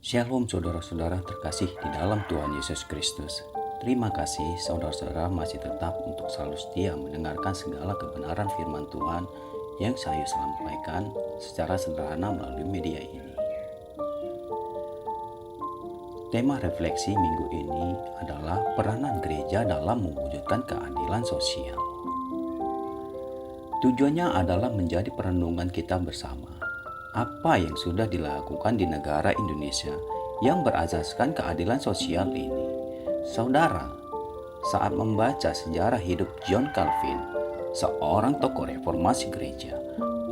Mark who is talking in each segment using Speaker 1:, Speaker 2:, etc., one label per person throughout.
Speaker 1: Shalom saudara-saudara terkasih di dalam Tuhan Yesus Kristus. Terima kasih saudara-saudara masih tetap untuk selalu setia mendengarkan segala kebenaran firman Tuhan yang saya sampaikan secara sederhana melalui media ini. Tema refleksi minggu ini adalah peranan gereja dalam mewujudkan keadilan sosial. Tujuannya adalah menjadi perenungan kita bersama. Apa yang sudah dilakukan di negara Indonesia yang berasaskan keadilan sosial ini? Saudara, saat membaca sejarah hidup John Calvin, seorang tokoh reformasi gereja,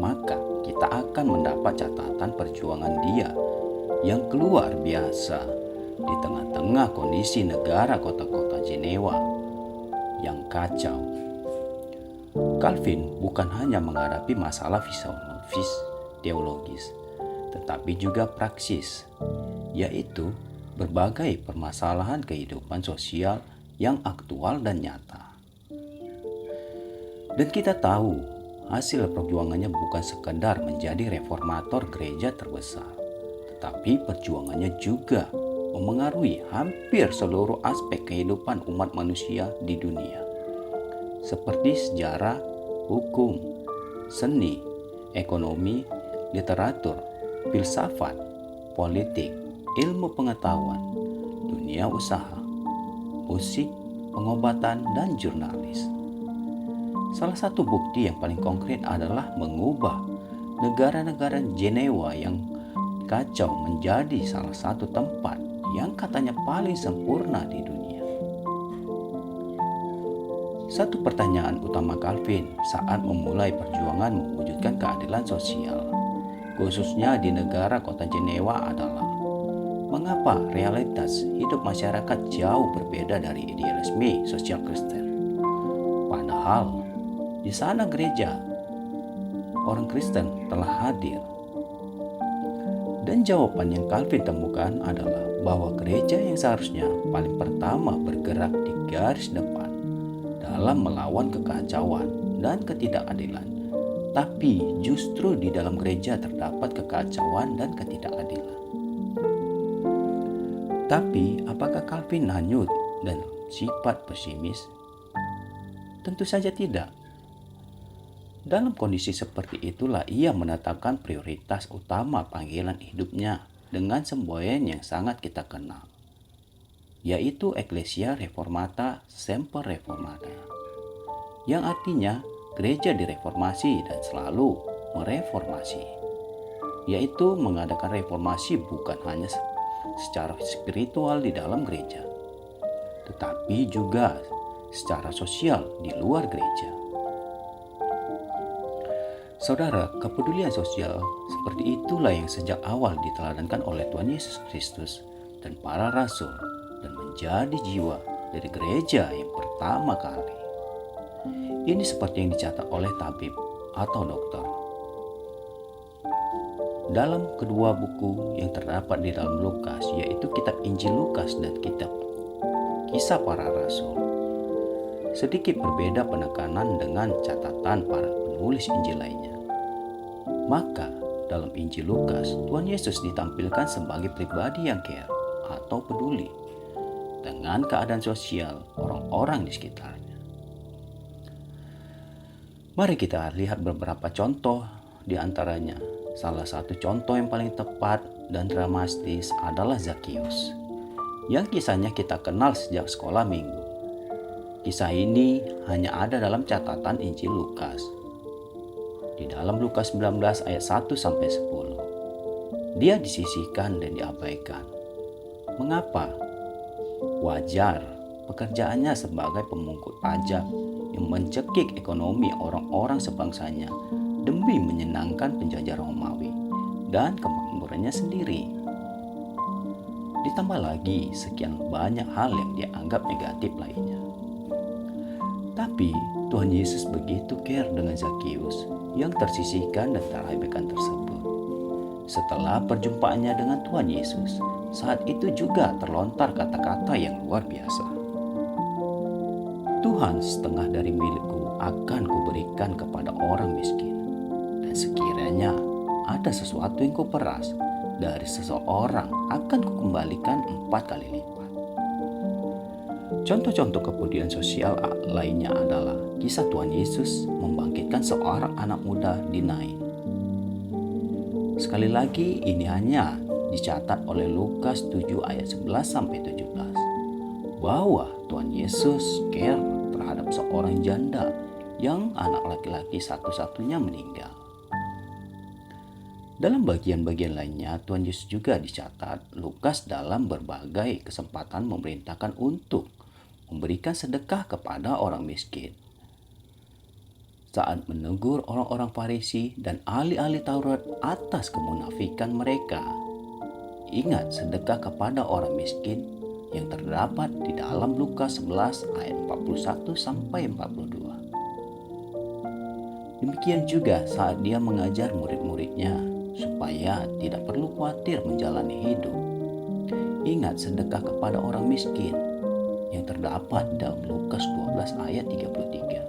Speaker 1: maka kita akan mendapat catatan perjuangan dia yang luar biasa di tengah-tengah kondisi negara kota-kota Jenewa yang kacau. Calvin bukan hanya menghadapi masalah teologis, tetapi juga praksis, yaitu berbagai permasalahan kehidupan sosial yang aktual dan nyata. Dan kita tahu, hasil perjuangannya bukan sekadar menjadi reformator gereja terbesar, tetapi perjuangannya juga memengaruhi hampir seluruh aspek kehidupan umat manusia di dunia, seperti sejarah, hukum, seni, ekonomi, literatur, filsafat, politik, ilmu pengetahuan, dunia usaha, musik, pengobatan, dan jurnalis. Salah satu bukti yang paling konkret adalah mengubah negara-negara Jenewa yang kacau menjadi salah satu tempat yang katanya paling sempurna di dunia. Satu pertanyaan utama Calvin saat memulai perjuangan mewujudkan keadilan sosial, khususnya di negara kota Jenewa, adalah mengapa realitas hidup masyarakat jauh berbeda dari idealisme sosial Kristen. Padahal di sana gereja orang Kristen telah hadir. Dan jawaban yang Calvin temukan adalah bahwa gereja yang seharusnya paling pertama bergerak di garis depan dalam melawan kekacauan dan ketidakadilan, tapi justru di dalam gereja terdapat kekacauan dan ketidakadilan. Tapi apakah Calvin hanyut dan sifat pesimis? Tentu saja tidak. Dalam kondisi seperti itulah ia menetapkan prioritas utama panggilan hidupnya dengan semboyan yang sangat kita kenal, yaitu Ecclesia Reformata Semper Reformata, yang artinya gereja direformasi dan selalu mereformasi, yaitu mengadakan reformasi bukan hanya secara spiritual di dalam gereja, tetapi juga secara sosial di luar gereja. Saudara, kepedulian sosial seperti itulah yang sejak awal diteladankan oleh Tuhan Yesus Kristus dan para rasul dan menjadi jiwa dari gereja yang pertama kali. Ini seperti yang dicatat oleh tabib atau dokter. Dalam kedua buku yang terdapat di dalam Lukas, yaitu kitab Injil Lukas dan kitab Kisah Para Rasul, sedikit berbeda penekanan dengan catatan para penulis Injil lainnya. Maka dalam Injil Lukas, Tuhan Yesus ditampilkan sebagai pribadi yang care atau peduli dengan keadaan sosial orang-orang di sekitarnya. Mari kita lihat beberapa contoh di antaranya. Salah satu contoh yang paling tepat dan dramatis adalah Zakheus, yang kisahnya kita kenal sejak sekolah minggu. Kisah ini hanya ada dalam catatan Injil Lukas. Di dalam Lukas 19 ayat 1-10, dia disisihkan dan diabaikan. Mengapa? Wajar, pekerjaannya sebagai pemungut pajak yang mencekik ekonomi orang-orang sebangsanya demi menyenangkan penjajah Romawi dan kemakmurannya sendiri. Ditambah lagi sekian banyak hal yang dianggap negatif lainnya. Tapi Tuhan Yesus begitu care dengan Zakheus yang tersisihkan dan terabaikan tersebut. Setelah perjumpaannya dengan Tuhan Yesus, saat itu juga terlontar kata-kata yang luar biasa. Tuhan, setengah dari milikku akan kuberikan kepada orang miskin. Dan sekiranya ada sesuatu yang kuperas, dari seseorang akan kukembalikan 4 kali lipat. Contoh-contoh kepedulian sosial lainnya adalah kisah Tuhan Yesus membangkitkan seorang anak muda di Nain. Sekali lagi, ini hanya dicatat oleh Lukas 7 ayat 11-17 bahwa Tuhan Yesus care terhadap seorang janda yang anak laki-laki satu-satunya meninggal. Dalam bagian-bagian lainnya, Tuhan Yesus juga dicatat Lukas dalam berbagai kesempatan memerintahkan untuk memberikan sedekah kepada orang miskin. Saat menegur orang-orang Farisi dan ahli-ahli Taurat atas kemunafikan mereka, ingat sedekah kepada orang miskin yang terdapat di dalam Lukas 11 ayat 41-42. Demikian juga saat dia mengajar murid-muridnya supaya tidak perlu khawatir menjalani hidup. Ingat sedekah kepada orang miskin yang terdapat dalam Lukas 12 ayat 33.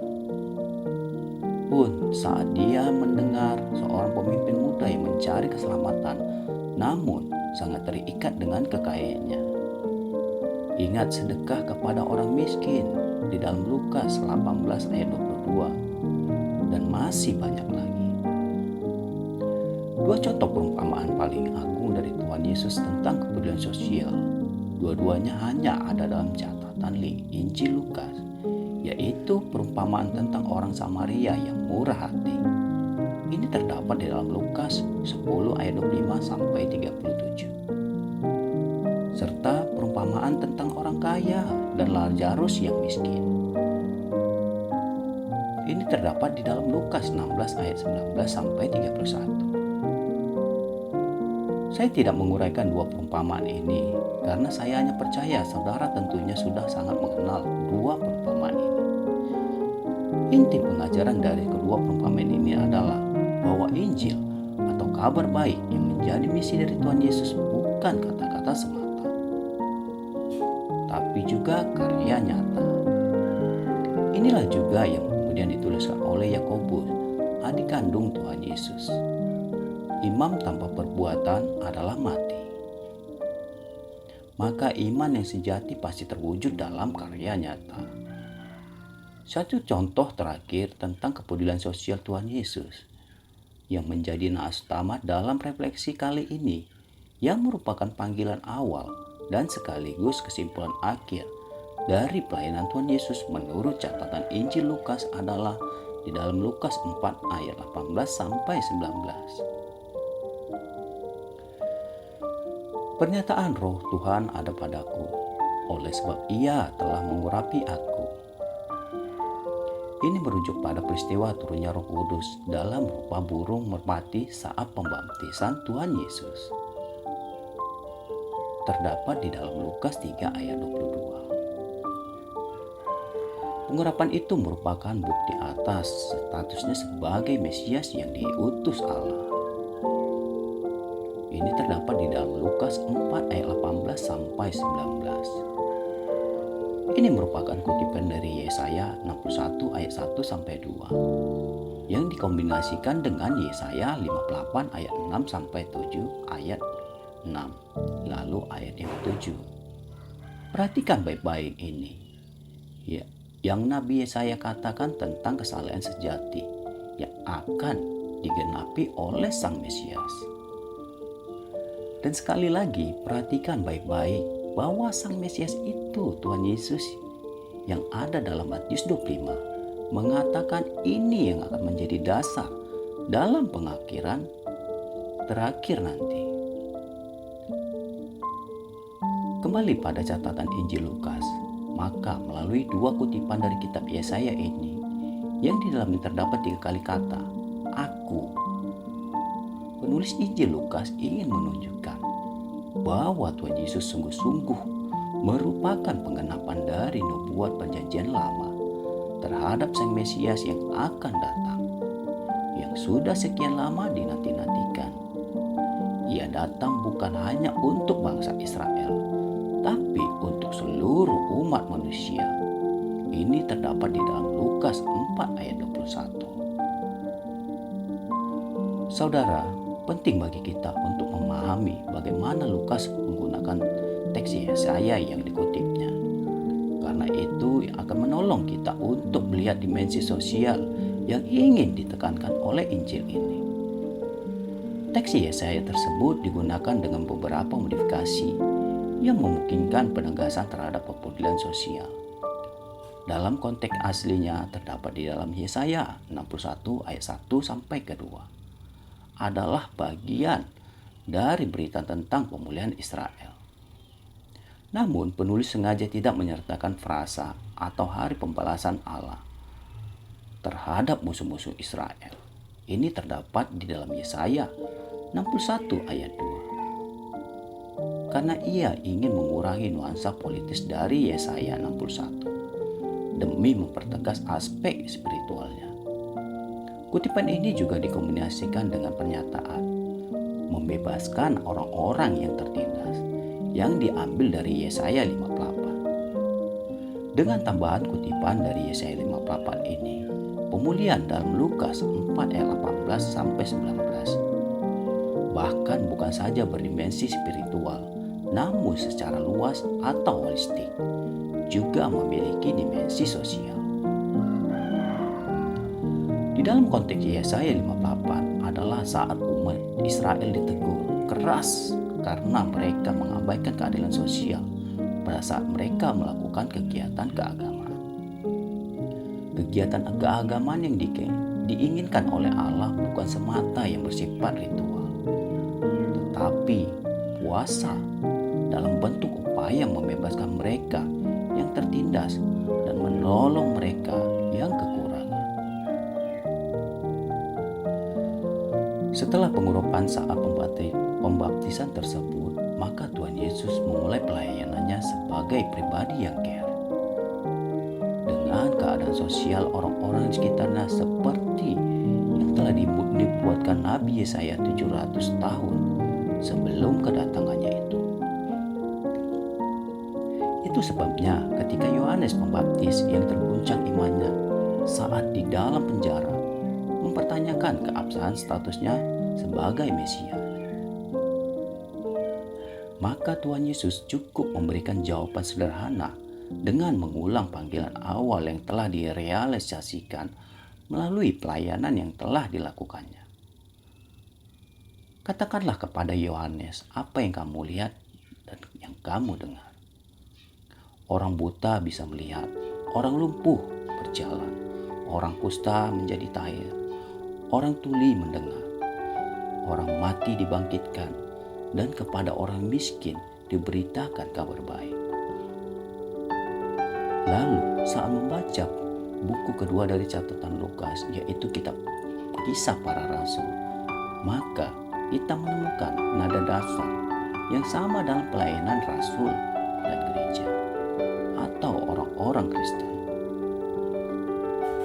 Speaker 1: Pun saat dia mendengar seorang pemimpin muda yang mencari keselamatan namun sangat terikat dengan kekayaannya. Ingat sedekah kepada orang miskin di dalam Lukas 18 ayat 22 dan masih banyak lagi. Dua contoh perumpamaan paling agung dari Tuhan Yesus tentang kepedulian sosial, dua-duanya hanya ada dalam catatan Injil Lukas, yaitu perumpamaan tentang orang Samaria yang murah hati. Ini terdapat di dalam Lukas 10 ayat 25-37. Serta perumpamaan tentang orang kaya dan Lazarus yang miskin. Ini terdapat di dalam Lukas 16 ayat 19-31. Saya tidak menguraikan dua perumpamaan ini karena saya hanya percaya saudara tentunya sudah sangat mengenal dua perumpamaan ini. Inti pengajaran dari kedua perumpamaan ini adalah bahwa Injil atau kabar baik yang menjadi misi dari Tuhan Yesus bukan kata-kata semata, tapi juga karya nyata. Inilah juga yang kemudian dituliskan oleh Yakobus, adik kandung Tuhan Yesus. Imam tanpa perbuatan adalah mati. Maka iman yang sejati pasti terwujud dalam karya nyata. Satu contoh terakhir tentang kepedulian sosial Tuhan Yesus yang menjadi naas utama dalam refleksi kali ini, yang merupakan panggilan awal dan sekaligus kesimpulan akhir dari pelayanan Tuhan Yesus menurut catatan Injil Lukas adalah di dalam Lukas 4 ayat 18-19. Pernyataan Roh Tuhan ada padaku, oleh sebab Ia telah mengurapi aku. Ini merujuk pada peristiwa turunnya Roh Kudus dalam rupa burung merpati saat pembaptisan Tuhan Yesus. Terdapat di dalam Lukas 3 ayat 22. Pengurapan itu merupakan bukti atas statusnya sebagai Mesias yang diutus Allah. Ini terdapat di dalam Lukas 4 ayat 18-19. Ini merupakan kutipan dari Yesaya 61 ayat 1-2 yang dikombinasikan dengan Yesaya 58 ayat 6-7 ayat 6, lalu ayat yang 7. Perhatikan baik-baik ini. Ya, yang Nabi Yesaya katakan tentang kesalehan sejati yang akan digenapi oleh Sang Mesias. Dan sekali lagi, perhatikan baik-baik bahwa Sang Mesias itu Tuhan Yesus yang ada dalam Matius 25 mengatakan ini yang akan menjadi dasar dalam pengakhiran terakhir nanti. Kembali pada catatan Injil Lukas, maka melalui dua kutipan dari kitab Yesaya ini yang di dalamnya terdapat 3 kali kata aku, penulis Injil Lukas ingin menunjukkan bahwa Tuhan Yesus sungguh-sungguh merupakan penggenapan dari nubuat perjanjian lama terhadap Sang Mesias yang akan datang, yang sudah sekian lama dinanti-nantikan. Ia datang bukan hanya untuk bangsa Israel, tapi untuk seluruh umat manusia. Ini terdapat di dalam Lukas 4 ayat 21. Saudara, Penting bagi kita untuk memahami bagaimana Lukas menggunakan teks Yesaya yang dikutipnya. Karena itu akan menolong kita untuk melihat dimensi sosial yang ingin ditekankan oleh Injil ini. Teks Yesaya tersebut digunakan dengan beberapa modifikasi yang memungkinkan penegasan terhadap pepedulian sosial. Dalam konteks aslinya terdapat di dalam Yesaya 61 ayat 1 sampai ke 2. Adalah bagian dari berita tentang pemulihan Israel. Namun penulis sengaja tidak menyertakan frasa atau hari pembalasan Allah terhadap musuh-musuh Israel. Ini terdapat di dalam Yesaya 61 ayat 2. Karena ia ingin mengurangi nuansa politis dari Yesaya 61 demi mempertegas aspek spiritualnya. Kutipan ini juga dikombinasikan dengan pernyataan membebaskan orang-orang yang tertindas yang diambil dari Yesaya 58. Dengan tambahan kutipan dari Yesaya 58 ini, pemulihan dalam Lukas 4 ayat 18 sampai 19 bahkan bukan saja berdimensi spiritual, namun secara luas atau holistik juga memiliki dimensi sosial. Di dalam konteks Yesaya 58 adalah saat umat Israel ditegur keras karena mereka mengabaikan keadilan sosial pada saat mereka melakukan kegiatan keagamaan. Kegiatan keagamaan yang diinginkan oleh Allah bukan semata yang bersifat ritual, tetapi puasa dalam bentuk upaya membebaskan mereka yang tertindas dan menolong mereka yang kekurangan. Setelah pengurapan saat pembaptisan tersebut, maka Tuhan Yesus memulai pelayanannya sebagai pribadi yang care. Dengan keadaan sosial orang-orang di sekitarnya seperti yang telah dibuatkan Nabi Yesaya 700 tahun sebelum kedatangannya itu. Itu sebabnya ketika Yohanes Pembaptis yang terguncang imannya saat di dalam penjara mempertanyakan keabsahan statusnya sebagai Mesias, maka Tuhan Yesus cukup memberikan jawaban sederhana dengan mengulang panggilan awal yang telah direalisasikan melalui pelayanan yang telah dilakukannya. Katakanlah kepada Yohanes apa yang kamu lihat dan yang kamu dengar. Orang buta bisa melihat, orang lumpuh berjalan, orang kusta menjadi tahir, orang tuli mendengar, orang mati dibangkitkan, dan kepada orang miskin diberitakan kabar baik. Lalu saat membaca buku kedua dari catatan Lukas, yaitu kitab Kisah Para Rasul, maka kita menemukan nada dasar yang sama dalam pelayanan rasul dan gereja atau orang-orang Kristen,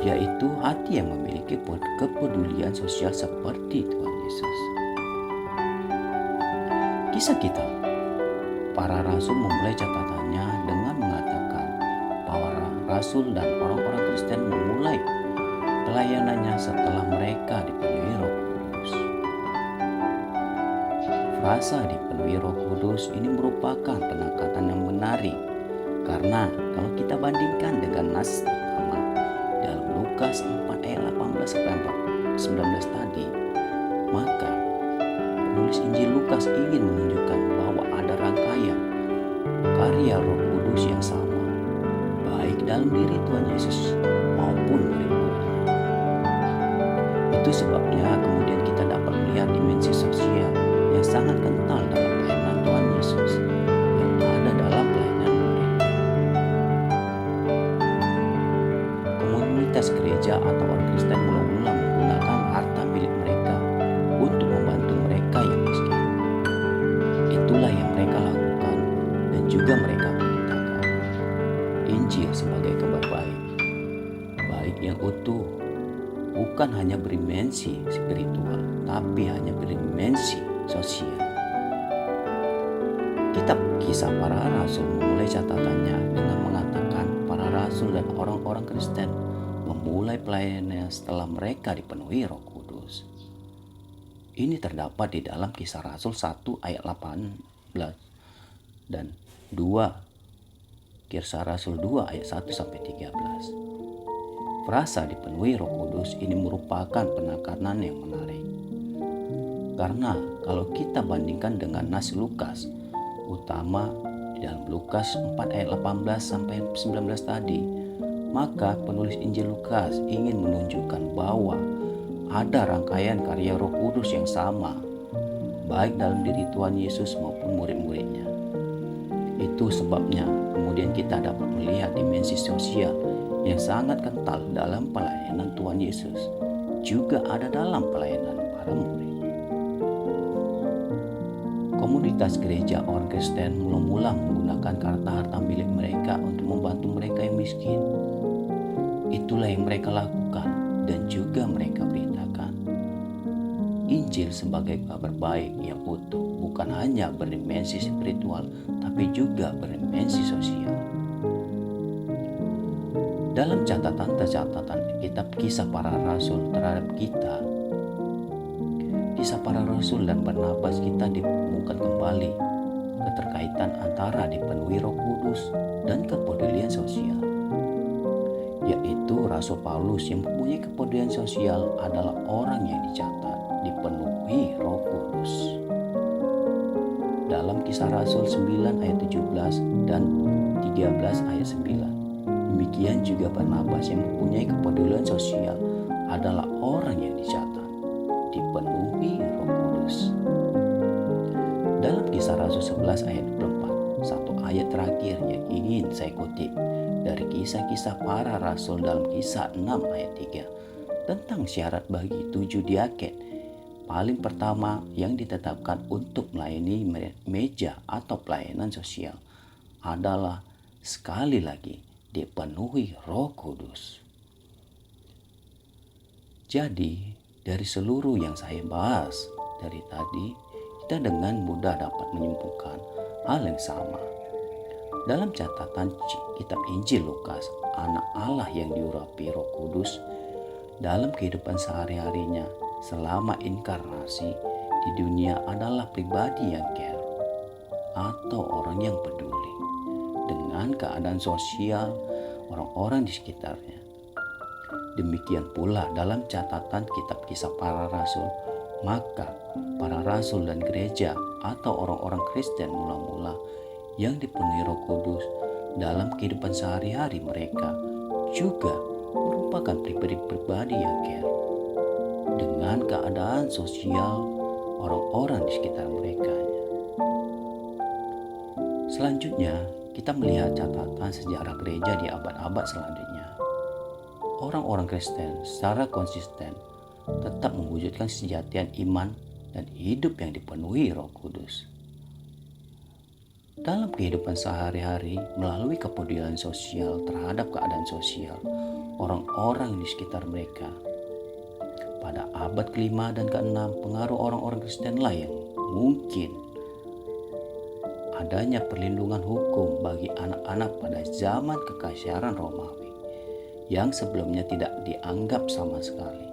Speaker 1: yaitu hati yang memiliki kepedulian sosial seperti Tuhan Yesus. Kisah kita, para rasul memulai catatannya dengan mengatakan bahwa rasul dan orang-orang Kristen memulai pelayanannya setelah mereka dipenuhi Roh Kudus. Frasa dipenuhi Roh Kudus ini merupakan penangkatan yang menarik, karena kalau kita bandingkan dengan nas utama dalam Lukas 4 ayat 18-19 tadi, maka penulis Injil Lukas ingin menunjukkan bahwa ada rangkaian karya Roh Kudus yang sama, baik dalam diri Tuhan Yesus maupun murid-murid. Itu sebabnya kemudian kita dapat melihat dimensi sosial yang sangat kental dalam pelayanan Tuhan Yesus yang ada dalam pelayanan murid. Komunitas gereja atau orang Kristen mula-mula menggunakan harta milik mereka untuk membantu mereka yang miskin. Itulah yang mereka lakukan dan juga mereka beritakan. Injil sebagai kabar baik yang utuh, bukan hanya berdimensi spiritual, tapi hanya berdimensi sosial. Kitab Kisah Para Rasul memulai catatannya dengan mengatakan para rasul dan orang-orang Kristen memulai pelayanannya setelah mereka dipenuhi Roh Kudus. Ini terdapat di dalam Kisah Rasul 1 ayat 18 dan 2 Kisah Rasul 2 ayat 1 sampai 13. Frasa dipenuhi Roh Kudus ini merupakan penekanan yang menarik. Karena kalau kita bandingkan dengan nas Lukas, utama di dalam Lukas 4 ayat 18 sampai 19 tadi, maka penulis Injil Lukas ingin menunjukkan bahwa ada rangkaian karya Roh Kudus yang sama, baik dalam diri Tuhan Yesus maupun murid-muridnya. Itu sebabnya kemudian kita dapat melihat dimensi sosial yang sangat kental dalam pelayanan Tuhan Yesus, juga ada dalam pelayanan para murid. Komunitas gereja orang Kristen mula-mula menggunakan harta-harta milik mereka untuk membantu mereka yang miskin. Itulah yang mereka lakukan dan juga mereka beritakan. Injil sebagai kabar baik yang utuh bukan hanya berdimensi spiritual, tapi juga berdimensi sosial. Dalam catatan kitab Kisah Para Rasul terhadap kita, Kisah Para Rasul dan Barnabas, kita ditemukan kembali keterkaitan antara dipenuhi Roh Kudus dan kepedulian sosial. Yaitu Rasul Paulus yang mempunyai kepedulian sosial adalah orang yang dicatat dipenuhi Roh Kudus. Dalam Kisah Rasul 9 ayat 17 dan 13 ayat 9. Demikian juga Barnabas yang mempunyai kepedulian sosial adalah orang yang dicatat dipenuhi Roh Kudus. Dalam Kisah Rasul 11 ayat 24, satu ayat terakhir yang ingin saya kutip dari kisah-kisah para rasul dalam Kisah 6 ayat 3 tentang syarat bagi 7 diaken paling pertama yang ditetapkan untuk melayani meja atau pelayanan sosial adalah sekali lagi dipenuhi Roh Kudus. Jadi dari seluruh yang saya bahas dari tadi, kita dengan mudah dapat menyimpulkan hal yang sama. Dalam catatan kitab Injil Lukas, anak Allah yang diurapi Roh Kudus dalam kehidupan sehari-harinya selama inkarnasi di dunia adalah pribadi yang care atau orang yang peduli dengan keadaan sosial orang-orang di sekitarnya. Demikian pula dalam catatan kitab Kisah Para Rasul, maka para rasul dan gereja atau orang-orang Kristen mula-mula yang dipenuhi Roh Kudus dalam kehidupan sehari-hari mereka juga merupakan pribadi-pribadi yang care dengan keadaan sosial orang-orang di sekitar mereka. Selanjutnya, kita melihat catatan sejarah gereja di abad-abad selanjutnya. Orang-orang Kristen secara konsisten tetap mewujudkan sejatian iman dan hidup yang dipenuhi Roh Kudus. Dalam kehidupan sehari-hari melalui kepedulian sosial terhadap keadaan sosial orang-orang di sekitar mereka. Pada abad ke-5 dan ke-6, pengaruh orang-orang Kristenlah yang mungkin adanya perlindungan hukum bagi anak-anak pada zaman kekaisaran Romawi yang sebelumnya tidak dianggap sama sekali.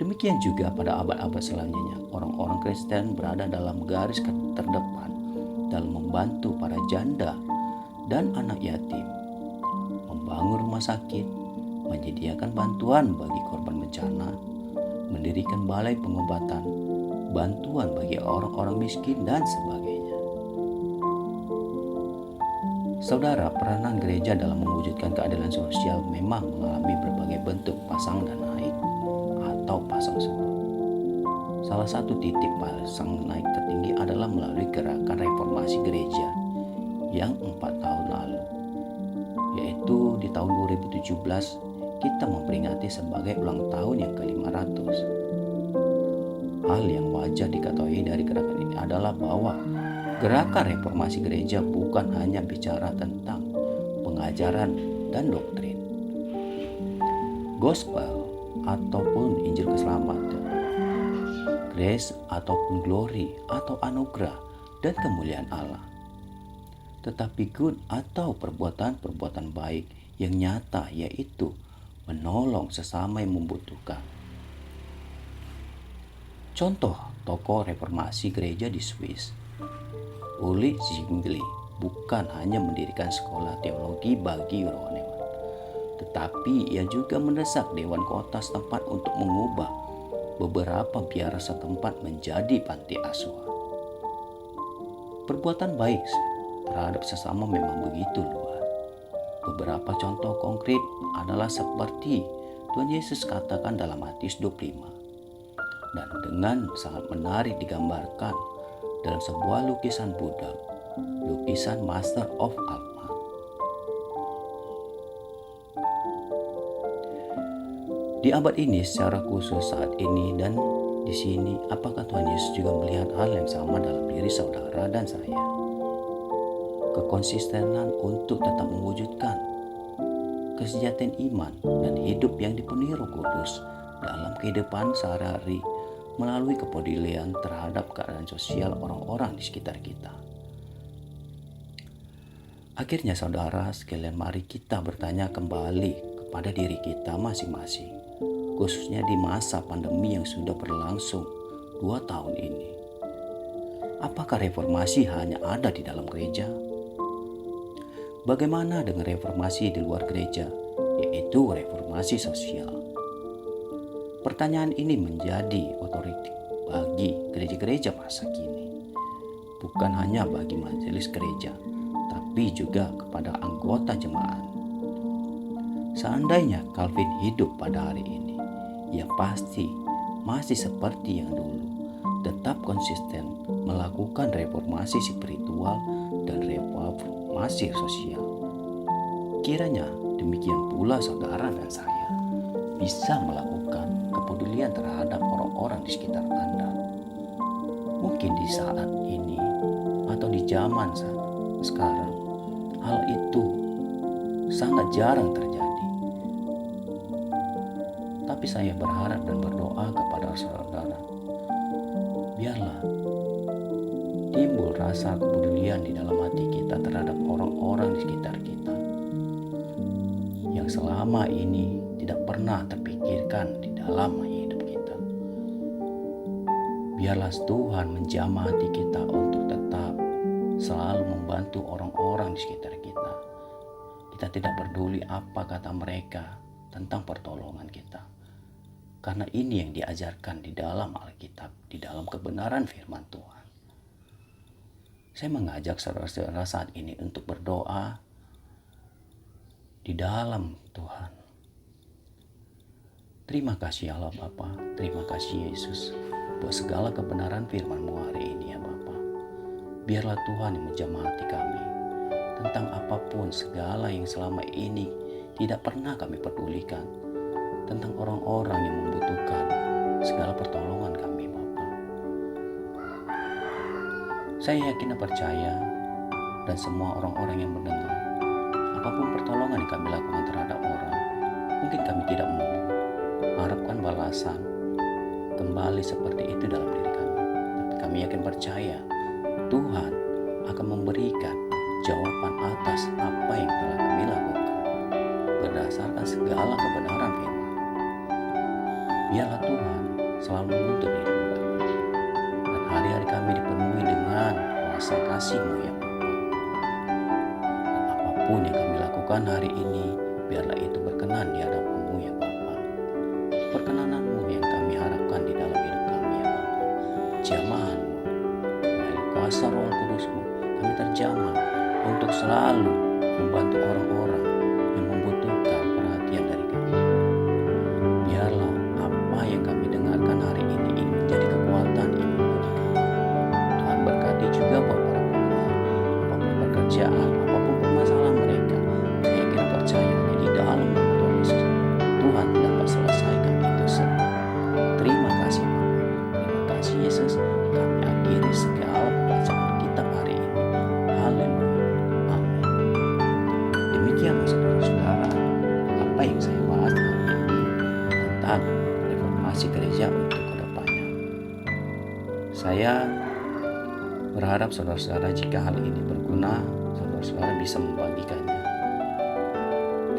Speaker 1: Demikian juga pada abad-abad selanjutnya, orang-orang Kristen berada dalam garis terdepan dalam membantu para janda dan anak yatim, membangun rumah sakit, menyediakan bantuan bagi korban bencana, mendirikan balai pengobatan, bantuan bagi orang-orang miskin, dan sebagainya. Saudara, peranan gereja dalam mewujudkan keadilan sosial memang mengalami berbagai bentuk pasang dan naik atau pasang surut. Salah satu titik pasang naik tertinggi adalah melalui gerakan reformasi gereja yang 4 tahun lalu, yaitu di tahun 2017 kita memperingati sebagai ulang tahun yang ke-500. Hal yang wajar diketahui dari gerakan ini adalah bahwa gerakan reformasi gereja bukan hanya bicara tentang pengajaran dan doktrin, gospel ataupun Injil keselamatan, grace ataupun glory atau anugerah dan kemuliaan Allah, tetapi good atau perbuatan-perbuatan baik yang nyata, yaitu menolong sesama yang membutuhkan. Contoh tokoh reformasi gereja di Swiss, Ulrich Zwingli, bukan hanya mendirikan sekolah teologi bagi rohaniawan, tetapi ia juga mendesak Dewan Kota setempat untuk mengubah beberapa biara setempat menjadi panti asuhan. Perbuatan baik terhadap sesama memang begitu luas. Beberapa contoh konkret adalah seperti Tuhan Yesus katakan dalam Matius 25, dan dengan sangat menarik digambarkan dalam sebuah lukisan Buddha, lukisan Master of Alma. Di abad ini secara khusus saat ini dan di sini, apakah Tuhan Yesus juga melihat hal yang sama dalam diri saudara dan saya? Kekonsistenan untuk tetap mewujudkan kesejahteraan iman dan hidup yang dipenuhi Roh Kudus dalam kehidupan sehari-hari melalui kepedulian terhadap keadaan sosial orang-orang di sekitar kita. Akhirnya saudara sekalian, mari kita bertanya kembali kepada diri kita masing-masing, khususnya di masa pandemi yang sudah berlangsung 2 tahun ini. Apakah reformasi hanya ada di dalam gereja? Bagaimana dengan reformasi di luar gereja, yaitu reformasi sosial? Pertanyaan ini menjadi otoriter bagi gereja-gereja masa kini, bukan hanya bagi majelis gereja, tapi juga kepada anggota jemaat. Seandainya Calvin hidup pada hari ini, ia pasti masih seperti yang dulu, tetap konsisten melakukan reformasi spiritual dan reformasi sosial. Kiranya demikian pula saudara dan saya bisa melakukan kepedulian terhadap orang-orang di sekitar Anda. Mungkin di saat ini atau di zaman sekarang, hal itu sangat jarang terjadi. Tapi saya berharap dan berdoa kepada saudara, biarlah timbul rasa kepedulian di dalam hati kita terhadap orang-orang di sekitar kita yang selama ini tidak pernah terpikirkan di dalam hidup kita. Biarlah Tuhan menjamah hati kita untuk tetap selalu membantu orang-orang di sekitar kita. Kita tidak peduli apa kata mereka tentang pertolongan kita, karena ini yang diajarkan di dalam Alkitab, di dalam kebenaran firman Tuhan. Saya mengajak saudara-saudara saat ini untuk berdoa di dalam Tuhan. Terima kasih Allah Bapa, terima kasih Yesus buat segala kebenaran firman-Mu hari ini ya Bapa. Biarlah Tuhan yang menjamah hati kami tentang apapun segala yang selama ini tidak pernah kami pedulikan, tentang orang-orang yang membutuhkan segala pertolongan kami Bapa. Saya yakin dan percaya, dan semua orang-orang yang mendengar, apapun pertolongan yang kami lakukan terhadap orang, mungkin kami tidak mengharapkan balasan kembali seperti itu dalam diri kami. Tapi kami yakin percaya Tuhan akan memberikan jawaban atas apa yang telah kami lakukan berdasarkan segala kebenaran firman. Biarlah Tuhan selalu menuntun hidup kami, dan hari-hari kami dipenuhi dengan kuasa kasih-Mu ya Bapa. Dan apapun yang kami lakukan hari ini, biarlah itu berkenan di hadapan-Mu ya Bapa. Perkenanan-Mu yang kami harapkan di dalam hidup kami ya Bapa. Jamahan-Mu melalui kuasa Roh Kudus-Mu, kami terjamah untuk selalu membantu orang-orang yang membutuhkan perhatian dari kami. Biarlah apa yang kami dengarkan hari ini menjadi kekuatan iman bagi kami. Tuhan berkati juga buat para pendengar, apapun pekerjaan, apapun permasalahan mereka, saya yakin percaya di dalam nama Tuhan Yesus, Tuhan dapat selesaikan itu semua. Terima kasih Bapa, terima kasih Yesus. Kami akhiri segala pembacaan kitab hari ini. Haleluya, amin. Demikian saudara-saudara apa yang saya bahas hari ini tentang reformasi gereja untuk kedepannya. Saya berharap saudara-saudara jika hal ini berguna, saudara-saudara bisa membagikannya.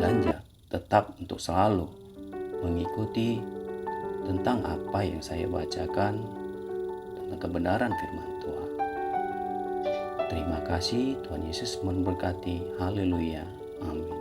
Speaker 1: Dan tetap untuk selalu mengikuti tentang apa yang saya bacakan akan kebenaran firman Tuhan. Terima kasih, Tuhan Yesus memberkati. Haleluya. Amin.